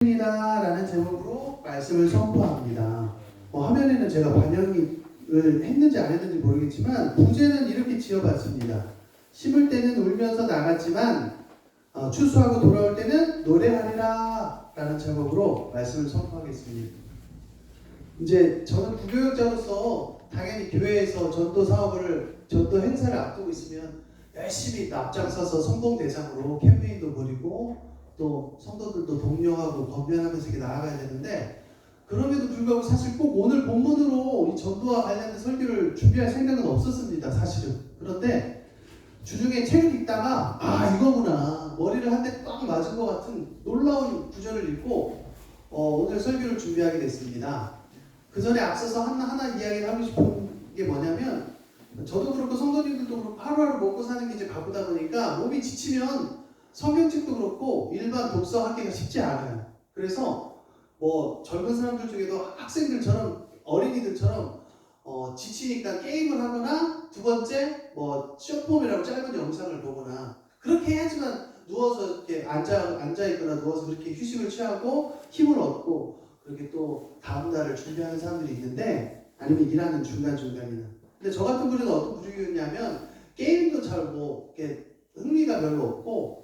라는 제목으로 말씀을 선포합니다. 화면에는 제가 반영을 했는지 안 했는지 모르겠지만 부제는 이렇게 지어봤습니다. 심을 때는 울면서 나갔지만 추수하고 돌아올 때는 노래하리라 라는 제목으로 말씀을 선포하겠습니다. 이제 저는 부교육자로서 당연히 교회에서 전도 행사를 앞두고 있으면 열심히 앞장서서 성공대장으로 캠페인도 벌이고 또 성도들도 독려하고 권면하면서 이렇게 나아가야 되는데, 그럼에도 불구하고 사실 꼭 오늘 본문으로 이 전도와 관련된 설교를 준비할 생각은 없었습니다, 사실은. 그런데 주중에 책을 읽다가 이거구나, 머리를 한 대 꽉 맞은 것 같은 놀라운 구절을 읽고 오늘 설교를 준비하게 됐습니다. 그 전에 앞서서 하나 이야기를 하고 싶은 게 뭐냐면, 저도 그렇고 성도님들도 그렇고 하루하루 먹고 사는 게 이제 바쁘다 보니까 몸이 지치면 성경책도 그렇고 일반 독서하기가 쉽지 않아요. 그래서 젊은 사람들 중에도 학생들처럼 어린이들처럼 지치니까 게임을 하거나, 두 번째 쇼폼이라고 짧은 영상을 보거나, 그렇게 해야지만 누워서 이렇게 앉아 있거나 누워서 그렇게 휴식을 취하고 힘을 얻고 그렇게 또 다음 달을 준비하는 사람들이 있는데, 아니면 일하는 중간중간이나. 근데 저 같은 분은 어떤 부류였냐면 게임도 잘 이렇게 흥미가 별로 없고,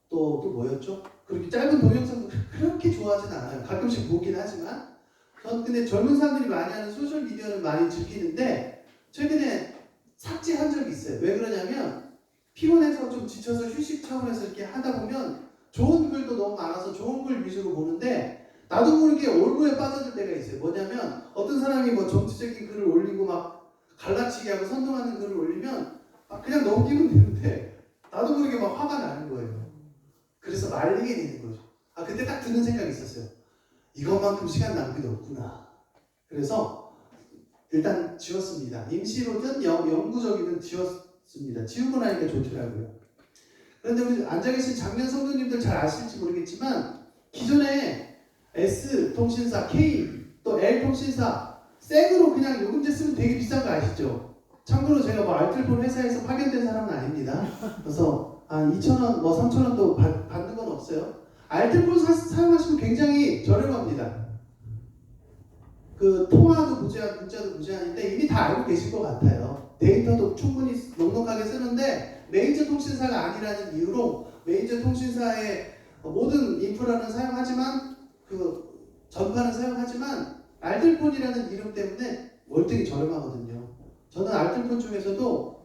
또 뭐였죠? 그렇게 짧은 동영상도 그렇게 좋아하진 않아요. 가끔씩 보긴 하지만. 전 근데 젊은 사람들이 많이 하는 소셜미디어를 많이 즐기는데, 최근에 삭제한 적이 있어요. 왜 그러냐면 피곤해서 좀 지쳐서 휴식 차원에서 이렇게 하다 보면 좋은 글도 너무 많아서 좋은 글 위주로 보는데, 나도 모르게 올무에 빠져들 때가 있어요. 뭐냐면 어떤 사람이 정치적인 글을 올리고 막 갈라치기 하고 선동하는 글을 올리면 그냥 넘기면 되는데 나도 모르게 막 화가 나는 거예요. 그래서 말리게 되는 거죠. 그때 딱 드는 생각이 있었어요. 이것만큼 시간 낭비도 없구나. 그래서 일단 지웠습니다. 임시로든 영구적이든 지웠습니다. 지우고 나니까 좋더라고요. 그런데 우리 앉아계신 작년 성도님들 잘 아실지 모르겠지만, 기존에 S통신사, K, 또 L통신사 생으로 그냥 요금제 쓰면 되게 비싼 거 아시죠? 참고로 제가 알뜰폰 회사에서 파견된 사람은 아닙니다. 그래서 2,000원, 3,000원도 받는 건 없어요. 알뜰폰 사용하시면 굉장히 저렴합니다. 그 통화도 무제한, 문자도 무제한인데 이미 다 알고 계실 것 같아요. 데이터도 충분히 넉넉하게 쓰는데 메이저 통신사가 아니라는 이유로 메이저 통신사의 모든 인프라는 사용하지만, 그 전파는 사용하지만 알뜰폰이라는 이름 때문에 월등히 저렴하거든요. 저는 알뜰폰 중에서도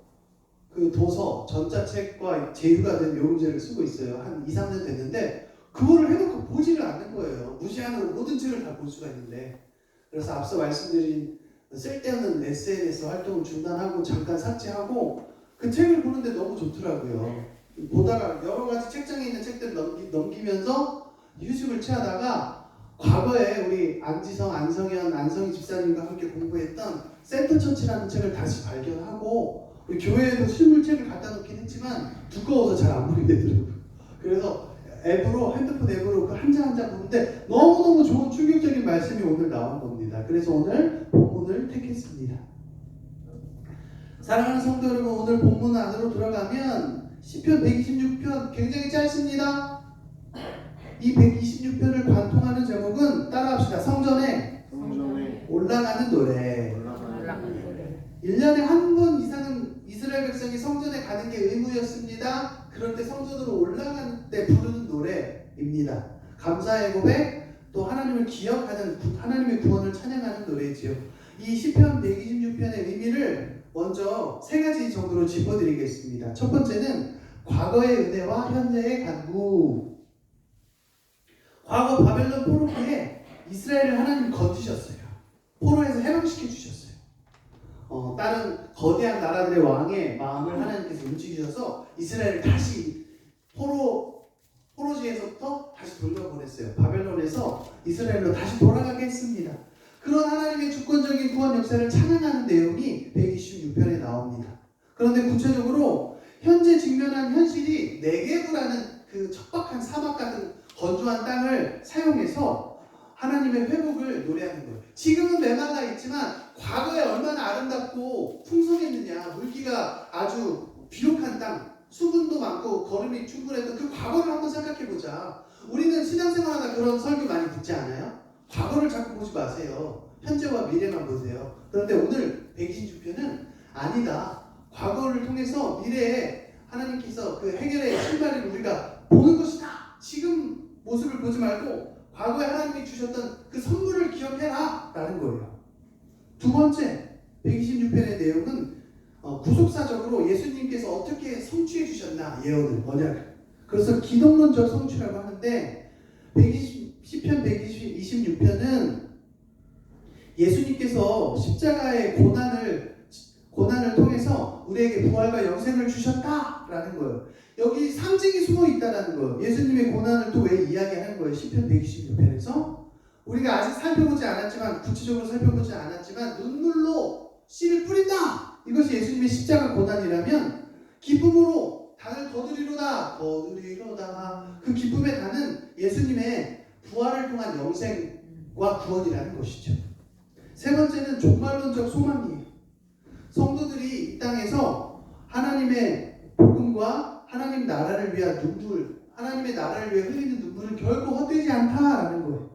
그 도서, 전자책과 제휴가 된 요금제를 쓰고 있어요. 한 2, 3년 됐는데 그거를 해놓고 보지를 않는 거예요. 무시하는 모든 책을 다 볼 수가 있는데. 그래서 앞서 말씀드린 쓸데없는 SNS 활동을 중단하고 잠깐 삭제하고 그 책을 보는데 너무 좋더라고요. 보다가 여러 가지 책장에 있는 책들을 넘기면서 휴식을 취하다가, 과거에 우리 안성희 집사님과 함께 공부했던 센터처치라는 책을 다시 발견하고, 우리 교회에도 실물책을 갖다 놓긴 했지만 두꺼워서 잘 안 보게 되더라고요. 그래서 핸드폰 앱으로 그 한 장 한 장 보는데 너무너무 좋은 충격적인 말씀이 오늘 나온 겁니다. 그래서 오늘 본문을 택했습니다. 사랑하는 성도 여러분, 오늘 본문 안으로 들어가면 시편 126편 굉장히 짧습니다. 이 126편을 관통하는 제목은 따라합시다. 성전에 올라가는 노래. 1년에 한 번 이상은 이스라엘 백성이 성전에 가는 게 의무였습니다. 그럴 때 성전으로 올라가는 때 부르는 노래입니다. 감사의 고백, 또 하나님을 기억하는, 하나님의 구원을 찬양하는 노래지요. 이 시편 126편의 의미를 먼저 3가지 정도로 짚어드리겠습니다. 첫 번째는 과거의 은혜와 현재의 간구. 과거 바벨론 포로 때에 이스라엘을 하나님이 건지셨어요. 포로에서 해방시켜 주셨어요. 다른 거대한 나라들의 왕의 마음을 하나님께서 움직이셔서 이스라엘을 다시 포로지에서부터 다시 돌려보냈어요. 바벨론에서 이스라엘로 다시 돌아가게 했습니다. 그런 하나님의 주권적인 구원 역사를 찬양하는 내용이 126편에 나옵니다. 그런데 구체적으로 현재 직면한 현실이 네게브라는 그 척박한 사막 같은 건조한 땅을 사용해서 하나님의 회복을 노래하는 거예요. 지금은 메마가 있지만 과거에 얼마나 아름답고 풍성했느냐, 물기가 아주 비옥한 땅, 수분도 많고 거름이 충분했던 그 과거를 한번 생각해보자. 우리는 신앙생활하다 그런 설교 많이 듣지 않아요? 과거를 자꾸 보지 마세요. 현재와 미래만 보세요. 그런데 오늘 126편은 아니다. 과거를 통해서 미래에 하나님께서 그 해결의 실마리를 우리가 보는 것이다. 지금 모습을 보지 말고 과거에 하나님이 주셨던 그 선물을 기억해라 라는 거예요. 두 번째 126편의 내용은 구속사적으로 예수님께서 어떻게 성취해 주셨나 예언을 언약을. 그래서 기독론적 성취라고 하는데 120편 126편은 예수님께서 십자가의 고난을 통해서 우리에게 부활과 영생을 주셨다라는 거예요. 여기 상징이 숨어 있다라는 거예요. 예수님의 고난을 또 왜 이야기하는 거예요? 시편 126편에서 우리가 아직 살펴보지 않았지만 구체적으로 살펴보지 않았지만 눈물로 씨를 뿌린다. 이것이 예수님의 십자가 고난이라면 기쁨으로 단을 거두리로다. 그 기쁨의 단은 예수님의 부활을 통한 영생과 구원이라는 것이죠. 세 번째는 종말론적 소망이에요. 성도들이 이 땅에서 하나님의 복음과 하나님 나라를 위한 눈물, 하나님의 나라를 위해 흘리는 눈물은 결코 헛되지 않다라는 거예요.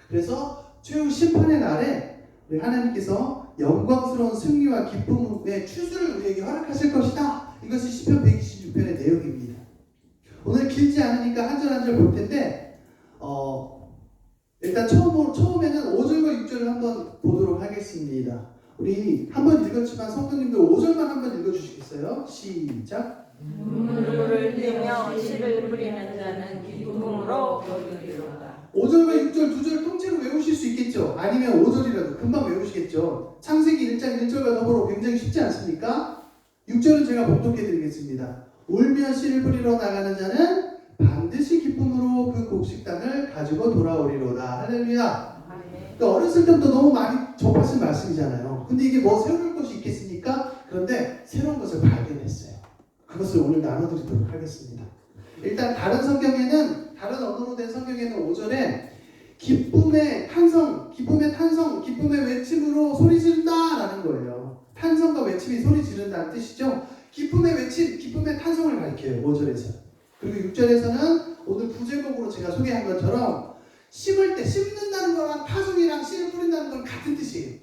그래서 최후 심판의 날에 우리 하나님께서 영광스러운 승리와 기쁨의 추수를 우리에게 허락하실 것이다. 이것이 시편 126편의 내용입니다. 오늘 길지 않으니까 한 절 한 절 볼 텐데 일단 처음에는 5절과 6절을 한번 보도록 하겠습니다. 우리 한번 읽었지만 성도님들 5절만 한번 읽어주시겠어요? 시작. 눈물을 흘리며 씨를 뿌리는 자는 기쁨으로 거두리로다. 5절과 6절 두 절 통째로 외우실 수 있겠죠? 아니면 5절이라도 금방 외우시겠죠? 창세기 1장 1절과 더불어 굉장히 쉽지 않습니까? 6절은 제가 복독해 드리겠습니다. 울며 씨를 뿌리러 나가는 자는 반드시 기쁨으로 그 곡식단을 가지고 돌아오리로다. 할렐루야. 그러니까 어렸을 때부터 너무 많이 접하신 말씀이잖아요. 근데 이게 뭐 새로운 것이 있겠습니까? 그런데 새로운 것을 발견했어요. 그것을 오늘 나눠드리도록 하겠습니다. 일단 다른 언어로 된 성경에는 5절에 기쁨의 탄성, 기쁨의 외침으로 소리 지른다라는 거예요. 탄성과 외침이 소리 지른다는 뜻이죠. 기쁨의 외침, 기쁨의 탄성을 가리켜요. 5절에서. 그리고 6절에서는 오늘 부제목으로 제가 소개한 것처럼 심을 때, 심는다는 거랑 파송이랑 씨를 뿌린다는 건 같은 뜻이에요.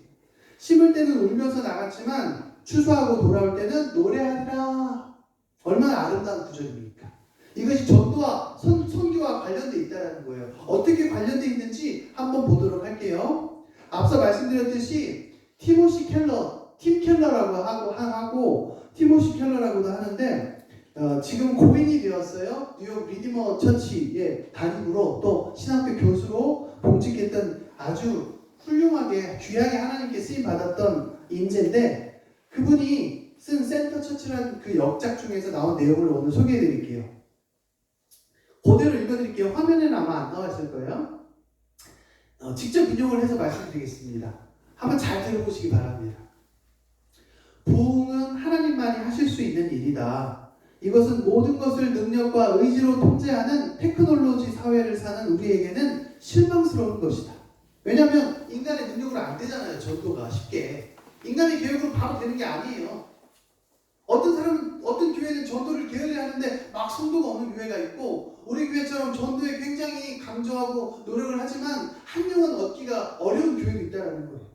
심을 때는 울면서 나갔지만 추수하고 돌아올 때는 노래하리라. 얼마나 아름다운 구절입니까? 이것이 전도와 선교와 관련되어 있다는 거예요. 어떻게 관련되어 있는지 한번 보도록 할게요. 앞서 말씀드렸듯이 팀 켈러라고 하고 티모시 켈러라고도 하는데 지금 고인이 되었어요. 뉴욕 리디머 처치의 담임으로 또 신학교 교수로 봉직했던 아주 훌륭하게 귀하게 하나님께 쓰임 받았던 인재인데 그분이 쓴 센터 처치라는 그 역작 중에서 나온 내용을 오늘 소개해 드릴게요. 그대로 읽어 드릴게요. 화면에는 아마 안 나와 있을 거예요. 직접 인용을 해서 말씀드리겠습니다. 한번 잘 들어보시기 바랍니다. 부흥은 하나님만이 하실 수 있는 일이다. 이것은 모든 것을 능력과 의지로 통제하는 테크놀로지 사회를 사는 우리에게는 실망스러운 것이다. 왜냐하면 인간의 능력으로 안 되잖아요. 전도가 쉽게. 인간의 계획으로 바로 되는 게 아니에요. 어떤 교회는 전도를 게을리 하는데 막 성도가 오는 교회가 있고 우리 교회처럼 전도에 굉장히 강조하고 노력을 하지만 한 영혼 얻기가 어려운 교회도 있다는 거예요.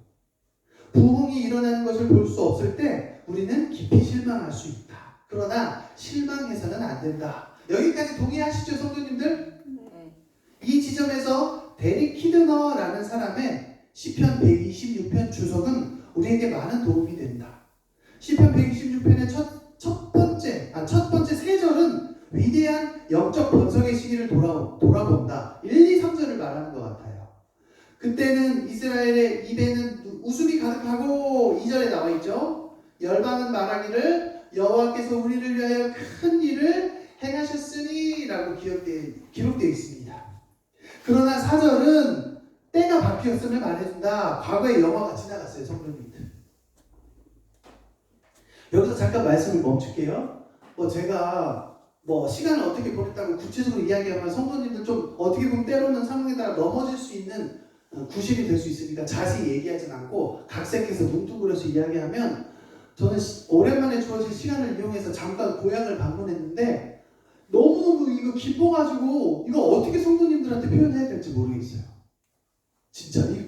부흥이 일어나는 것을 볼 수 없을 때 우리는 깊이 실망할 수 있다. 그러나 실망해서는 안 된다. 여기까지 동의하시죠, 성도님들? 네. 이 지점에서 데릭 키드너라는 사람의 시편 126편 주석은 우리에게 많은 도움이 된다. 시편 126편의 첫 번째 세 절은 위대한 영적 번성의 시기를 돌아본다. 1, 2, 3절을 말하는 것 같아요. 그때는 이스라엘의 입에는 웃음이 가득하고 2절에 나와 있죠. 열방은 말하기를 여호와께서 우리를 위하여 큰 일을 행하셨으니 라고 기록되어 있습니다. 그러나 4절은 때가 바뀌었음을 말해준다. 과거의 영화가 지나갔어요. 성도님들. 여기서 잠깐 말씀을 멈출게요. 제가 시간을 어떻게 보냈다고 구체적으로 이야기하면 성도님들 좀 어떻게 보면 때로는 상황에 따라 넘어질 수 있는 구실이 될 수 있으니까 자세히 얘기하진 않고 각색해서 뭉뚱그려서 이야기하면 저는 오랜만에 주어진 시간을 이용해서 잠깐 고향을 방문했는데 너무너무 이거 기뻐가지고 이거 어떻게 성도님들한테 표현해야 될지 모르겠어요. 진짜 이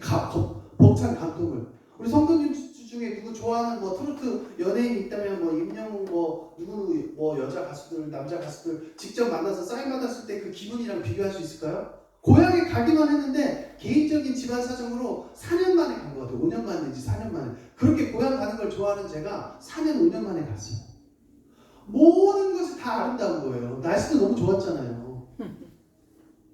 벅찬 감동을. 우리 성도님 중에 누구 좋아하는 뭐 트로트 연예인 있다면 뭐 임영웅 뭐 누구 뭐 여자 가수들 남자 가수들 직접 만나서 사인 받았을 때 그 기분이랑 비교할 수 있을까요? 고향에 가기만 했는데 개인적인 집안 사정으로 4년 만에 간 것 같아요. 5년 만인지 4년 만에. 그렇게 고향 가는 걸 좋아하는 제가 4년 5년 만에 갔어요. 모든 것이 다 아름다운 거예요. 날씨도 너무 좋았잖아요.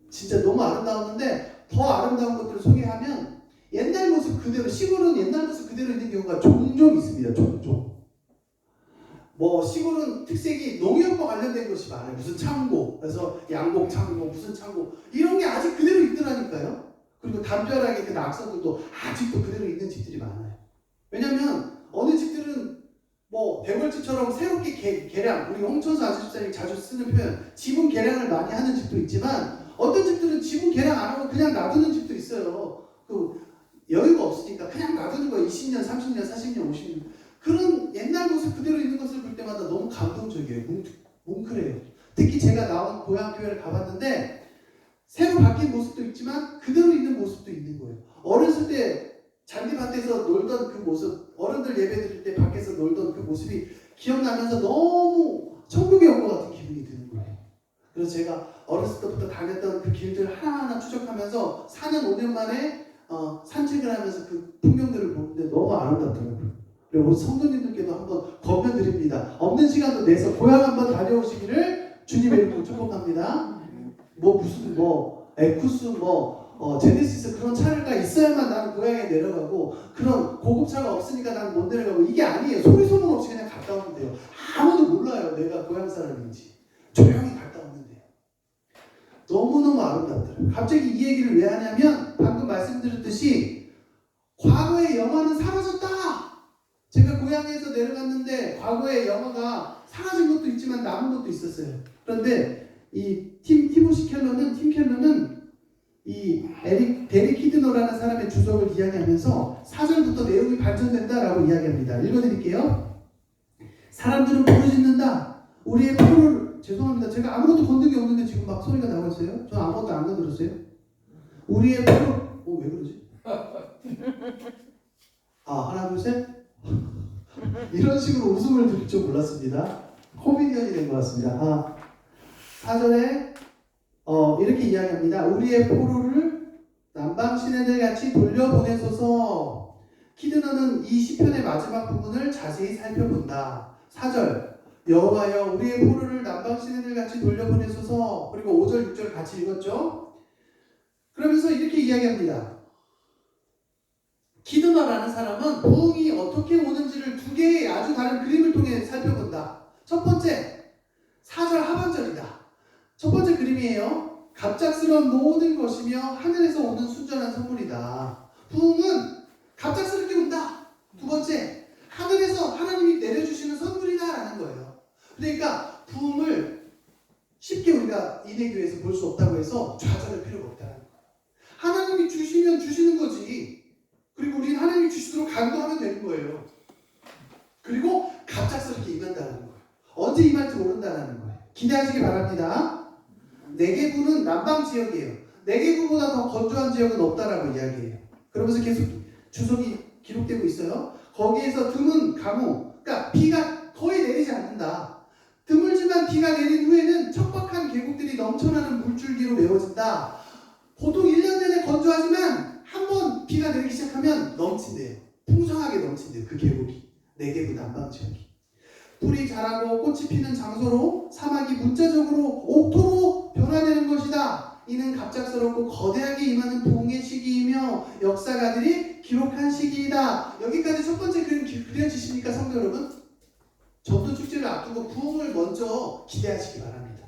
진짜 너무 아름다웠는데 더 아름다운 것들을 소개하면 옛날 모습 그대로, 시골은 옛날 모습 그대로 있는 경우가 종종 있습니다. 종종. 뭐 시골은 특색이 농협과 관련된 것이 많아요. 무슨 창고, 그래서 양곡 창고, 무슨 창고 이런 게 아직 그대로 있더라니까요. 그리고 담벼락에 그 낙서들도 아직도 그대로 있는 집들이 많아요. 왜냐면 어느 집들은 뭐 대궐집처럼 새롭게 개량, 우리 홍천수 아주집사님이 자주 쓰는 표현, 지분 개량을 많이 하는 집도 있지만 어떤 집들은 지분 개량 안 하고 그냥 놔두는 집도 있어요. 그 여유가 없으니까 그냥 놔두는 거예요. 20년, 30년, 40년, 50년. 그런 옛날 모습 그대로 있는 것을 볼 때마다 너무 감동적이에요. 뭉클해요. 특히 제가 나온 고향 교회를 가봤는데 새로 바뀐 모습도 있지만 그대로 있는 모습도 있는 거예요. 어렸을 때 잔디밭에서 놀던 그 모습, 어른들 예배 드릴 때 밖에서 놀던 그 모습이 기억나면서 너무 천국에 온 것 같은 기분이 드는 거예요. 그래서 제가 어렸을 때부터 다녔던 그 길들 하나하나 추적하면서 4년, 5년 만에 산책을 하면서 그 풍경들을 보는데 너무 아름답더라고요. 그리고 우리 성도님들께도 한번 권면드립니다. 없는 시간도 내서 고향 한번 다녀오시기를 주님의 이름으로 축복합니다. 무슨 에쿠스 제네시스 그런 차가 있어야만 나는 고향에 내려가고 그런 고급차가 없으니까 나는 못 내려가고 이게 아니에요. 소리 소문 없이 그냥 갔다 오면 돼요. 아무도 몰라요. 내가 고향 사람인지. 조용히 갔다 오면 돼요. 너무너무 아름답더라고요. 갑자기 이 얘기를 왜 하냐면 방금 말씀드렸듯이 과거의 영화는 사라졌다. 제가 고향에서 내려갔는데 과거의 영화가 사라진 것도 있지만 남은 것도 있었어요. 그런데 이 팀 켈러는 이 데릭 키드너라는 사람의 주석을 이야기하면서 4절부터 내용이 발전된다라고 이야기합니다. 읽어드릴게요. 사람들은 부르짖는다. 우리의 포로를 죄송합니다. 제가 아무것도 건든 게 없는데 지금 막 소리가 나고 있어요. 저 아무것도 안 건드렸어요. 우리의 포로 왜 그러지? 하나 둘 셋. 이런 식으로 웃음을 들을 줄 몰랐습니다. 코미디언이 된 것 같습니다. 4절에 이렇게 이야기합니다. 우리의 포로를 남방 시내들 같이 돌려보내소서. 키드너는 이 시편의 마지막 부분을 자세히 살펴본다. 4절 여호와여 우리의 포로를 남방 시내들 같이 돌려보내소서. 그리고 5절 6절 같이 읽었죠. 그러면서 이렇게 이야기합니다. 키드너라는 사람은 부흥이 어떻게 오는지를 두 개의 아주 다른 그림을 통해 살펴본다. 첫 번째 4절 하반절이다. 첫 번째 그림이에요. 갑작스러운 모든 것이며 하늘에서 오는 순전한 선물이다. 부흥은 갑작스럽게 온다. 두 번째, 하늘에서 하나님이 내려주시는 선물이다라는 거예요. 그러니까 부흥을 쉽게 우리가 인해교회에서 볼 수 없다고 해서 좌절할 필요가 없다는 거예요. 하나님이 주시면 주시는 거지. 그리고 우리는 하나님이 주시도록 간구하면 되는 거예요. 그리고 갑작스럽게 임한다는 거예요. 언제 임할지 모른다는 거예요. 기대하시기 바랍니다. 네게부는 남방 지역이에요. 네게부보다 더 건조한 지역은 없다라고 이야기해요. 그러면서 계속 주석이 기록되고 있어요. 거기에서 드문 가뭄, 그러니까 비가 거의 내리지 않는다. 드물지만 비가 내린 후에는 척박한 계곡들이 넘쳐나는 물줄기로 메워진다. 보통 1년 내내 건조하지만 한번 비가 내리기 시작하면 넘친대요. 풍성하게 넘친대요. 그 계곡이. 네게부 남방 지역이. 풀이 자라고 꽃이 피는 장소로 사막이 문자적으로 옥토로 변화되는 것이다. 이는 갑작스럽고 거대하게 임하는 부흥의 시기이며 역사가들이 기록한 시기이다. 여기까지 첫 번째 그림 그려지십니까, 성도 여러분? 전도 축제를 앞두고 부흥을 먼저 기대하시기 바랍니다.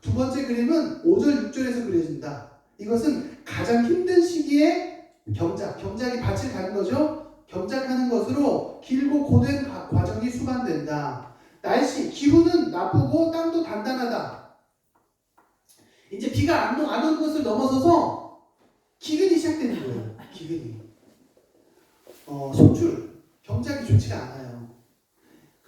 두 번째 그림은 5절 6절에서 그려진다. 이것은 가장 힘든 시기에 경작이 밭을 가는 거죠. 경작하는 것으로 길고 고된 과정이 수반된다. 날씨, 기후는 나쁘고 땅도 단단하다. 이제 비가 안 오는 것을 넘어서서 기근이 시작되는 거예요. 기근이. 소출, 경작이 좋지가 않아요.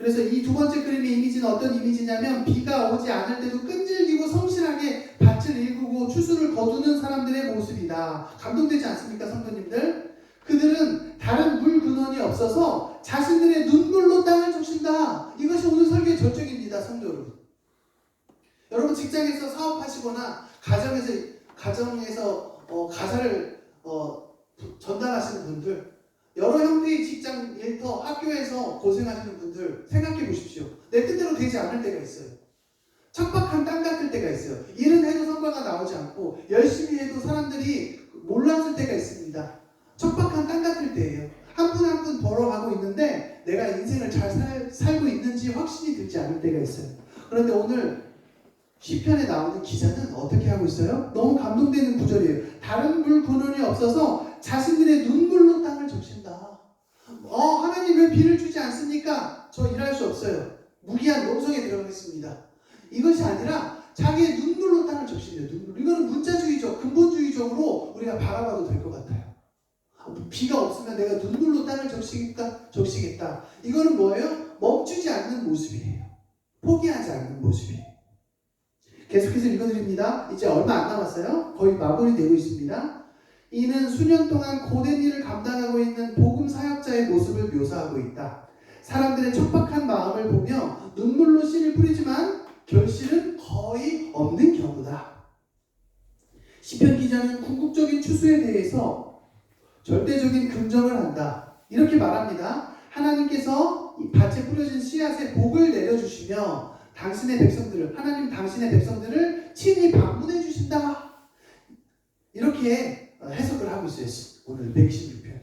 그래서 이 두 번째 그림의 이미지는 어떤 이미지냐면 비가 오지 않을 때도 끈질기고 성실하게 밭을 일구고 추수를 거두는 사람들의 모습이다. 감동되지 않습니까, 성도님들? 그들은 다른 물 근원이 없어서 자신들의 눈물로 땅을 적신다. 이것이 오늘 설교의 절정입니다, 성도 여러분. 여러분 직장에서 사업하시거나 가정에서 가사를 전달하시는 분들, 여러 형태의 직장, 일터, 학교에서 고생하시는 분들 생각해 보십시오. 내 뜻대로 되지 않을 때가 있어요. 척박한 땅 같을 때가 있어요. 일은 해도 성과가 나오지 않고 열심히 해도 사람들이 몰랐을 때가 있습니다. 척박한 땅 같을 때예요. 한 푼 한 푼 벌어가고 있는데 내가 인생을 잘 살고 있는지 확신이 들지 않을 때가 있어요. 그런데 오늘 시편에 나오는 기자는 어떻게 하고 있어요? 너무 감동되는 구절이에요. 다른 물 근원이 없어서 자신들의 눈물로 땅을 적신다. 하나님 왜 비를 주지 않습니까? 저 일할 수 없어요. 무기한 농성에 들어가겠습니다. 이것이 아니라 자기의 눈물로 땅을 적신대요. 눈물. 이거는 문자주의적, 근본주의적으로 우리가 바라봐도 될 것 같아요. 비가 없으면 내가 눈물로 땅을 적시겠다. 이거는 뭐예요? 멈추지 않는 모습이에요. 포기하지 않는 모습이에요. 계속해서 읽어드립니다. 이제 얼마 안 남았어요. 거의 마무리되고 있습니다. 이는 수년 동안 고된 일을 감당하고 있는 복음 사역자의 모습을 묘사하고 있다. 사람들의 척박한 마음을 보며 눈물로 씨를 뿌리지만 결실은 거의 없는 경우다. 시편 기자는 궁극적인 추수에 대해서 절대적인 긍정을 한다. 이렇게 말합니다. 하나님께서 이 밭에 뿌려진 씨앗에 복을 내려주시며 하나님 당신의 백성들을 친히 방문해 주신다. 이렇게 해석을 하고 있어요. 오늘 116편.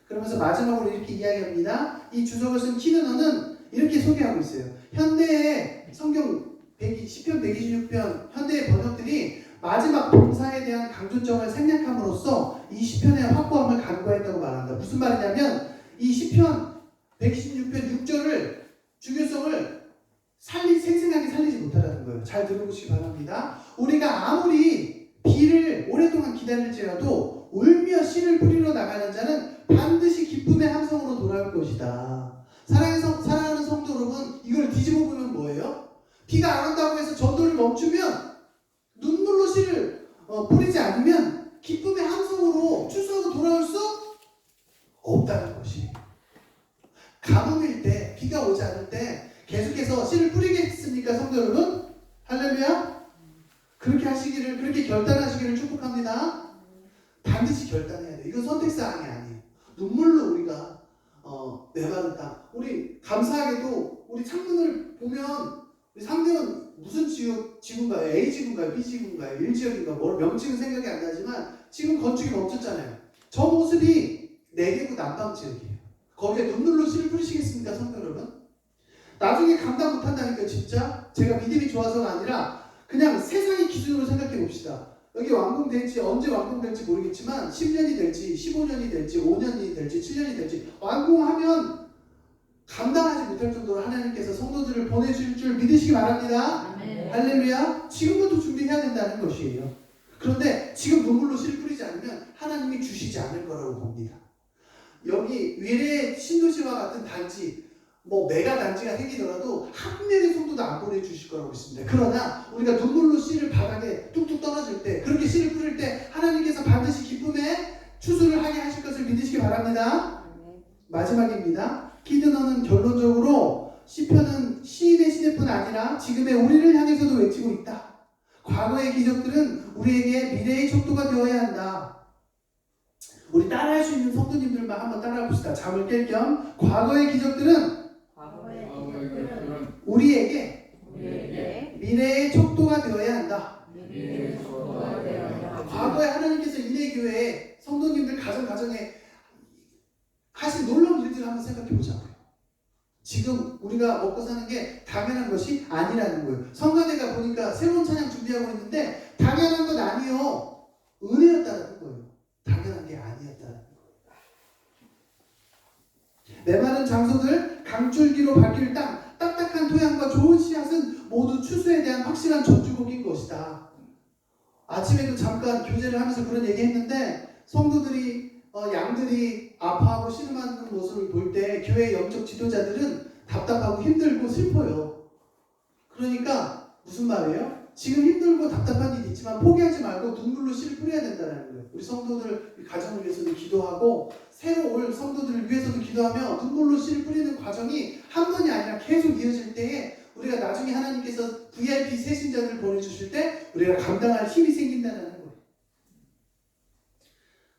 그러면서 마지막으로 이렇게 이야기합니다. 이 주석을 쓴 키드너는 이렇게 소개하고 있어요. 현대의 성경 시편 126편 현대의 번역들이 마지막 봉사에 대한 강조점을 생략함으로써 이 시편의 확고함을 간과했다고 말한다. 무슨 말이냐면 이 시편 116편 6절을 중요성을 생생하게 살리지 못하라는 거예요. 잘 들어보시기 바랍니다. 우리가 아무리 비를 오랫동안 기다릴지라도 울며 씨를 뿌리러 나가는 자는 반드시 기쁨의 함성으로 돌아올 것이다. 사랑하는 성도 여러분, 이걸 뒤집어 보면 뭐예요? 비가 안 온다고 해서 전도를 멈추면 눈물로 씨를 뿌리지 않으면 기쁨의 함성으로 추수하고 돌아올 수 없다는 것이. 가뭄일 때, 비가 오지 않을 때 계속해서 씨를 뿌리겠습니까, 성도 여러분? 할렐루야? 그렇게 결단하시기를 축복합니다. 반드시 결단해야 돼요. 이건 선택사항이 아니에요. 눈물로 우리가 메마른 땅. 우리 감사하게도 우리 창문을 보면 우리 상대는 무슨 지구인가요? A 지구인가요? B 지구인가요? 1지역인가요? 명칭은 생각이 안 나지만 지금 건축이 멈췄잖아요. 저 모습이 내계구 남방 지역이에요. 거기에 눈물로 씨를 뿌리시겠습니까, 성도 여러분? 나중에 감당 못한다니까 진짜. 제가 믿음이 좋아서가 아니라 그냥 세상의 기준으로 생각해 봅시다. 여기 완공될지 언제 완공될지 모르겠지만 10년이 될지 15년이 될지 5년이 될지 7년이 될지 완공하면 감당하지 못할 정도로 하나님께서 성도들을 보내줄 줄 믿으시기 바랍니다. 네. 할렐루야. 지금부터 준비해야 된다는 것이에요. 그런데 지금 눈물로 씨를 뿌리지 않으면 하나님이 주시지 않을 거라고 봅니다. 여기 위례 신도시와 같은 단지 메가 단지가 생기더라도 한 명의 성도도 안 보내주실 거라고 믿습니다. 그러나 우리가 눈물로 씨를 바닥에 뚝뚝 떨어질 때, 그렇게 씨를 뿌릴 때 하나님께서 반드시 기쁨의 추수를 하게 하실 것을 믿으시기 바랍니다. 마지막입니다. 키드너는 결론적으로 시편은 시인의 시대뿐 아니라 지금의 우리를 향해서도 외치고 있다. 과거의 기적들은 우리에게 미래의 척도가 되어야 한다. 우리 따라할 수 있는 성도님들만 한번 따라해 봅시다. 잠을 깰 겸. 과거의 기적들은 우리에게 미래의 척도가 되어야 한다. 과거에 하나님께서 인해교회에 성도님들 가정에 하신 놀라운 일들을 한번 생각해 보자고요. 지금 우리가 먹고 사는 게 당연한 것이 아니라는 거예요. 성가대가 보니까 새로운 찬양 준비하고 있는데 당연한 것 아니요. 은혜였다는 거예요. 당연한 게 아니었다는 거예요. 메마른 장소들, 강줄기로 바뀔 땅, 딱딱한 토양과 좋은 씨앗은 모두 추수에 대한 확실한 전주곡인 것이다. 아침에도 잠깐 교제를 하면서 그런 얘기 했는데 성도들이 양들이 아파하고 신음하는 모습을 볼 때 교회 영적 지도자들은 답답하고 힘들고 슬퍼요. 그러니까 무슨 말이에요? 지금 힘들고 답답한 일이 있지만 포기하지 말고 눈물로 씨를 뿌려야 된다는 거예요. 우리 성도들 가정을 위해서도 기도하고 새로 올 성도들을 위해서도 기도하며 눈물로 씨를 뿌리는 과정이 한 번이 아니라 계속 이어질 때에 우리가 나중에 하나님께서 VIP 세신자들을 보내주실 때 우리가 감당할 힘이 생긴다는 거예요.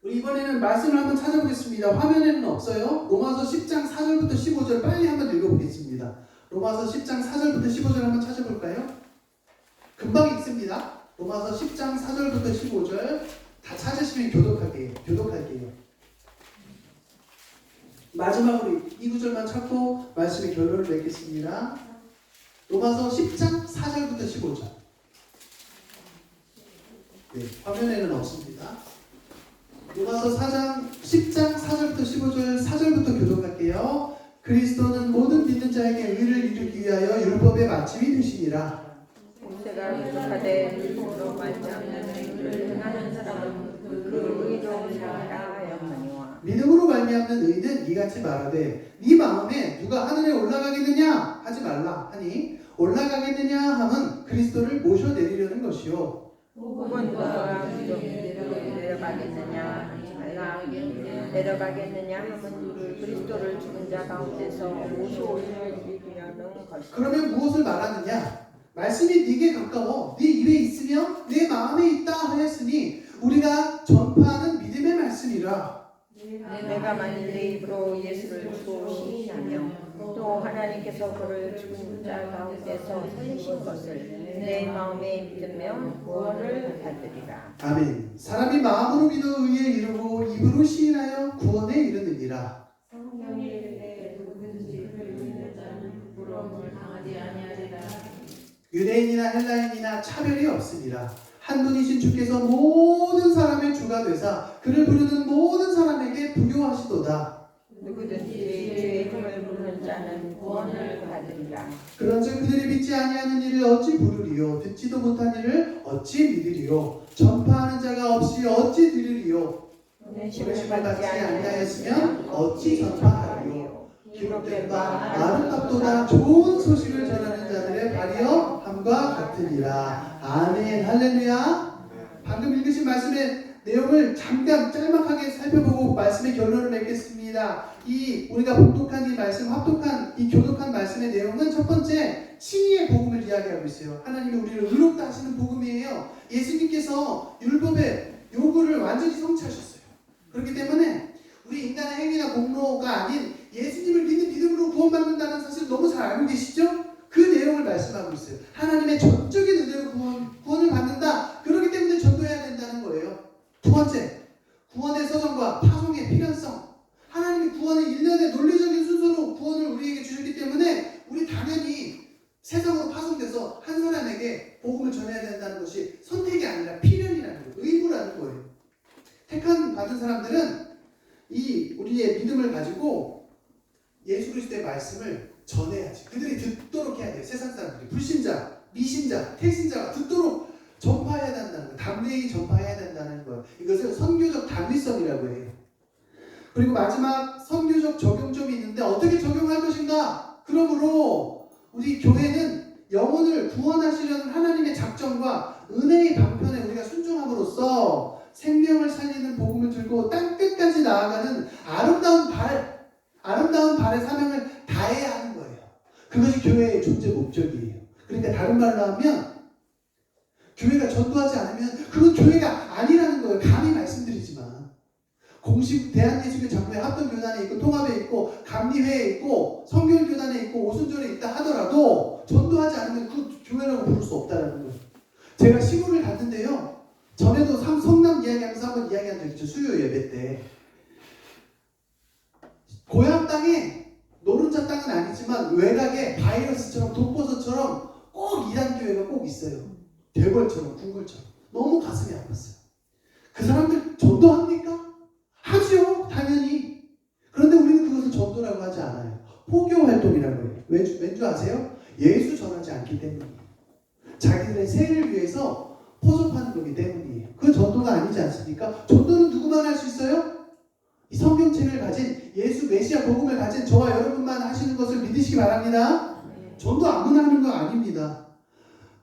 우리 이번에는 말씀을 한번 찾아보겠습니다. 화면에는 없어요. 로마서 10장 4절부터 15절 빨리 한번 읽어보겠습니다. 로마서 10장 4절부터 15절 한번 찾아볼까요? 금방 읽습니다. 로마서 10장 4절부터 15절 다 찾으시면 교독할게요. 마지막으로 이 구절만 찾고 말씀의 결론을 맺겠습니다. 로마서 10장 4절부터 15절. 네, 화면에는 없습니다. 로마서 10장 4절부터 15절 4절부터 교독할게요. 그리스도는 모든 믿는 자에게 의를 이루기 위하여 율법의 마침이 되시니라. 모세가 부족하되 율법으로 말미암는 의를 행하는 사람은 그 의로우리라 하였거니와 믿음으로 말미암는 의는 이같이 말하되 네 마음에 누가 하늘에 올라가겠느냐 하지 말라 하니 올라가겠느냐 함은 그리스도를 모셔내리려는 것이요 혹은 너가 내려가겠느냐 하지 말라 내려가겠느냐 함은 그리스도를 죽은 자 가운데서 모셔오시려는 것이요. 그러면 무엇을 말하느냐? 말씀이 네게 가까워 네 입에 있으며 내 마음에 있다 하였으니 우리가 전파하는 믿음의 말씀이라. 내가 만일 내 입으로 예수를 주고 시인하며 또 하나님께서 그를 죽은 자 가운데서 살리신 것을 내 마음에 믿으면 구원을 받으리라. 아멘. 사람이 마음으로 믿어 의에 이르고 입으로 시인하여 구원에 이르느니라. 성경이 이르되 누구든지 그를 믿는 자는 부끄러움을 당하지 아니하리라. 유대인이나 헬라인이나 차별이 없으니라. 한 분이신 주께서 모든 사람의 주가 되사 그를 부르는 모든 사람에게 부요하시도다. 누구든지 주의 이름을 부르는 자는 구원을 받으리라. 그런즉 그들이 믿지 아니하는 일을 어찌 부르리요 듣지도 못한 일을 어찌 믿으리요 전파하는 자가 없이 어찌 들으리요 보내심을 받지 아니하였으면 어찌 전파하리요 기록된 바 아름답도다 좋은 소식을 전하는 자들의 발이여 함과 같으니라. 아멘. 할렐루야. 방금 읽으신 말씀의 내용을 잠깐 짤막하게 살펴보고 말씀의 결론을 맺겠습니다. 이 우리가 봉독한 이 말씀, 합독한 이 교독한 말씀의 내용은 첫 번째 칭의의 복음을 이야기하고 있어요. 하나님이 우리를 의롭다 하시는 복음이에요. 예수님께서 율법의 요구를 완전히 성취하셨어요. 그렇기 때문에 우리 인간의 행위나 공로가 아닌 예수님을 믿는 믿음으로 구원받는다는 사실 너무 잘 알고 계시죠? 그 내용을 말씀하고 있어요. 하나님의 전적인 은혜로 구원을 받는다. 그렇기 때문에 전도해야 된다는 거예요. 두 번째, 구원의 서정과 파송의 필연성. 하나님이 구원을 일련의 논리적인 순서로 구원을 우리에게 주셨기 때문에 우리 당연히 세상으로 파송돼서 한 사람에게 복음을 전해야 된다는 것이 선택이 아니라 필연이라는 거예요. 의무라는 거예요. 택한 받은 사람들은 이 우리의 믿음을 가지고 예수 그리스도의 말씀을 전해야지. 그들이 듣도록 해야 돼요. 세상 사람들이 불신자, 미신자, 태신자가 듣도록 전파해야 된다는 거예요. 담대히 전파해야 된다는 거예요. 이것을 선교적 당위성이라고 해요. 그리고 마지막 선교적 적용점이 있는데 어떻게 적용할 것인가? 그러므로 우리 교회는 영혼을 구원하시려는 하나님의 작정과 은혜의 방편에 우리가 순종함으로써 생명을 살리는 복음을 들고 땅끝까지 나아가는 아름다운 발의 사명을 다해야 하는 거예요. 그것이 교회의 존재 목적이에요. 그러니까 다른 말로 하면 교회가 전도하지 않으면 그건 교회가 아니라는 거예요. 감히 말씀드리지만 공식 대한예수교 장로회 합동교단에 있고 통합에 있고 감리회에 있고 성결교단에 있고 오순절에 있다 하더라도 전도하지 않으면 그 교회라고 부를 수 없다는 거예요. 제가 시골을 갔는데요. 전에도 성남 이야기하면서 한번 이야기한 적 있죠. 수요 예배 때. 고향 땅에 노른자 땅은 아니지만 외곽에 바이러스처럼 독버섯처럼 꼭 이단교회가 꼭 있어요. 대궐처럼 궁궐처럼. 너무 가슴이 아팠어요. 그 사람들 전도합니까? 하죠. 당연히. 그런데 우리는 그것을 전도라고 하지 않아요. 포교 활동이라고 해요. 왠지 아세요? 예수 전하지 않기 때문이에요. 자기들의 세를 위해서 포섭하는 거기 때문이에요. 그 전도가 아니지 않습니까? 전도는 누구만 할 수 있어요? 이 성경책을 가진 예수 메시아 복음을 가진 저와 여러분만 하시는 것을 믿으시기 바랍니다. 전도 아무나 하는 거 아닙니다.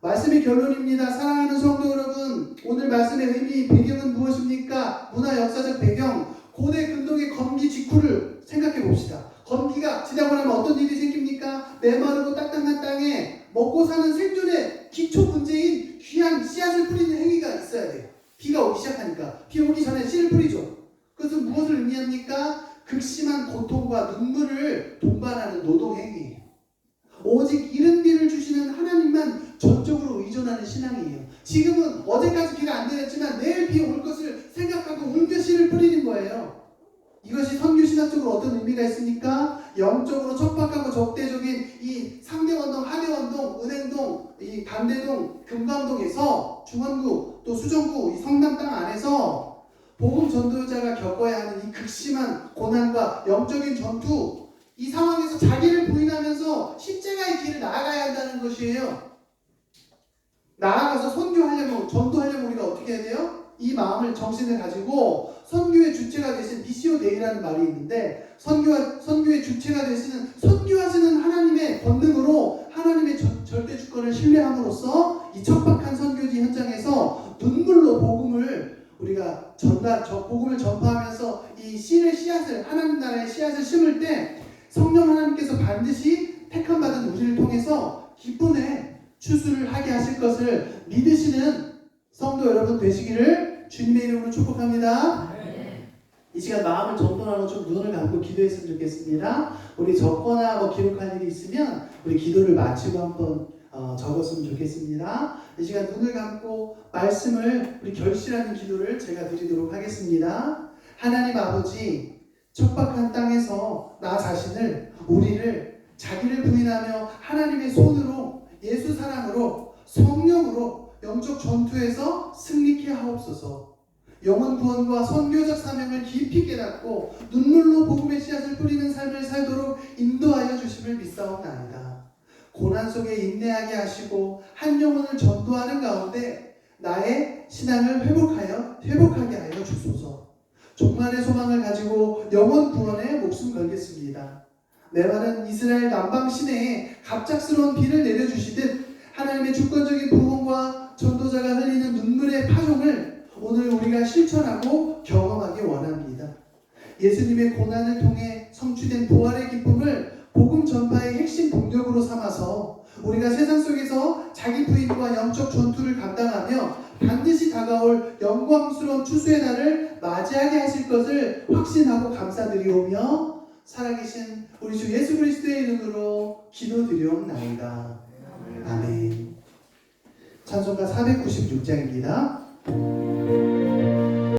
말씀의 결론입니다. 사랑하는 성도 여러분, 오늘 말씀의 의미, 배경은 무엇입니까? 문화 역사적 배경, 고대 근동의 건기 직후를 생각해 봅시다. 건기가 지나고 나면 어떤 일이 생깁니까? 메마르고 딱딱한 땅에 먹고 사는 생존의 기초 문제인 귀한 씨앗을 뿌리는 행위가 있어야 돼요. 비가 오기 시작하니까. 비 오기 전에 씨를 뿌리죠. 그것은 무엇을 의미합니까? 극심한 고통과 눈물을 동반하는 노동행위예요. 오직 이른 비를 주시는 하나님만 전적으로 의존하는 신앙이에요. 지금은 어제까지 비가 안 내렸지만 내일 비 올 것을 생각하고 울며 씨를 뿌리는 거예요. 이것이 선교 신학적으로 어떤 의미가 있습니까? 영적으로 척박하고 적대적인 이 상대원동, 하대원동, 은행동, 이 단대동, 금강동에서 중원구 또 수정구 이 성남 땅 안에서 복음 전도자가 겪어야 하는 이 극심한 고난과 영적인 전투, 이 상황에서 자기를 부인하면서 십자가의 길을 나아가야 한다는 것이에요. 나아가서 선교하려면, 전도하려면 우리가 어떻게 해야 돼요? 이 마음을, 정신을 가지고 선교의 주체가 되신 미시오 데이라는 말이 있는데, 선교의 주체가 되시는, 선교하시는 하나님의 권능으로 하나님의 절대 주권을 신뢰함으로써 이 척박한 선교지 현장에서 눈물로 복음을 우리가 복음을 전파하면서 이 씨앗을, 하나님 나라의 씨앗을 심을 때 성령 하나님께서 반드시 택함받은 우리를 통해서 기쁨의 추수를 하게 하실 것을 믿으시는 성도 여러분 되시기를 주님의 이름으로 축복합니다. 이 시간 마음을 정돈하고 좀 눈을 감고 기도했으면 좋겠습니다. 우리 적거나 기록할 일이 있으면 우리 기도를 마치고 한번 적었으면 좋겠습니다. 이 시간 눈을 감고 말씀을 우리 결실하는 기도를 제가 드리도록 하겠습니다. 하나님 아버지, 척박한 땅에서 나 자신을, 우리를 자기를 부인하며 하나님의 손으로, 예수 사랑으로, 성령으로 영적 전투에서 승리케 하옵소서. 영혼 구원과 선교적 사명을 깊이 깨닫고 눈물로 복음의 씨앗을 뿌리는 삶을 살도록 인도하여 주심을 믿사옵나이다. 고난 속에 인내하게 하시고 한 영혼을 전도하는 가운데 나의 신앙을 회복하게 하여 주소서. 종말의 소망을 가지고 영혼 구원에 목숨 걸겠습니다. 내 말은 이스라엘 남방 시내에 갑작스러운 비를 내려주시듯 하나님의 주권적인 부흥과 전도자가 흘리는 눈물의 파종을 오늘 우리가 실천하고 경험하기 원합니다. 예수님의 고난을 통해 성취된 부활의 기쁨을 복음 전파의 핵심 동력으로 삼아서 우리가 세상 속에서 자기 부인과 영적 전투를 감당하며 반드시 다가올 영광스러운 추수의 날을 맞이하게 하실 것을 확신하고 감사드리오며 살아계신 우리 주 예수 그리스도의 이름으로 기도드리옵나이다. 아멘. 찬송가 496장입니다.